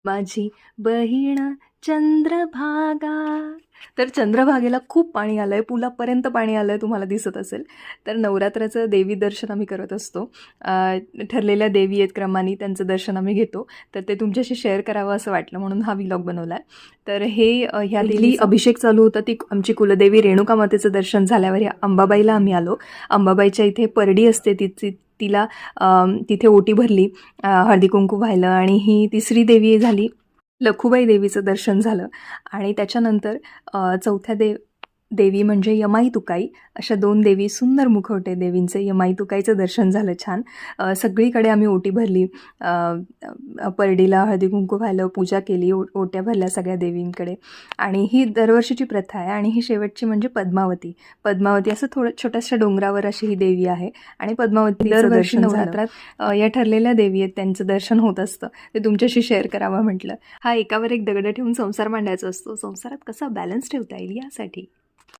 माझी बहीण चंद्रभागा. तर चंद्रभागेला खूप पाणी आलं आहे, पुलापर्यंत पाणी आलं आहे, तुम्हाला दिसत असेल. तर नवरात्राचं देवी दर्शन आम्ही करत असतो. ठरलेल्या देवी आहेत क्रमाने, त्यांचं दर्शन आम्ही घेतो. तर ते तुमच्याशी शेअर करावं असं वाटलं म्हणून हा व्लॉग बनवला आहे. तर हे ह्या देवी अभिषेक चालू होता, ती आमची कुलदेवी रेणुका मातेचं दर्शन झाल्यावर या अंबाबाईला आम्ही आलो. अंबाबाईच्या इथे परडी असते, तिला तिथे ओटी भरली, हळदी कुंकू वाहिलं. आणि ही तिसरी देवी झाली, लखुबाई देवीचं दर्शन झालं. आणि त्याच्यानंतर चौथ्या देवी म्हणजे यमाई तुकाई. अशा 2 देवी, सुंदर मुखवटे देवींचे. यमाई तुकाईचं दर्शन झालं छान. सगळीकडे आम्ही ओटी भरली, परडीला हळदी कुंकू व्हायलं, पूजा केली, ओट्या भरल्या सगळ्या देवींकडे. आणि ही दरवर्षीची प्रथा आहे. आणि ही शेवटची म्हणजे पद्मावती असं थोडं छोट्याशा डोंगरावर अशी ही देवी आहे. आणि पद्मावतीचं दर्शन नवरात्रात या ठरलेल्या देवी आहेत, त्यांचं दर्शन होत असतं. ते तुमच्याशी शेअर करावं म्हटलं. हा एकावर एक दगड ठेवून संसार मांडायचा असतो. संसारात कसा बॅलन्स ठेवता येईल यासाठी.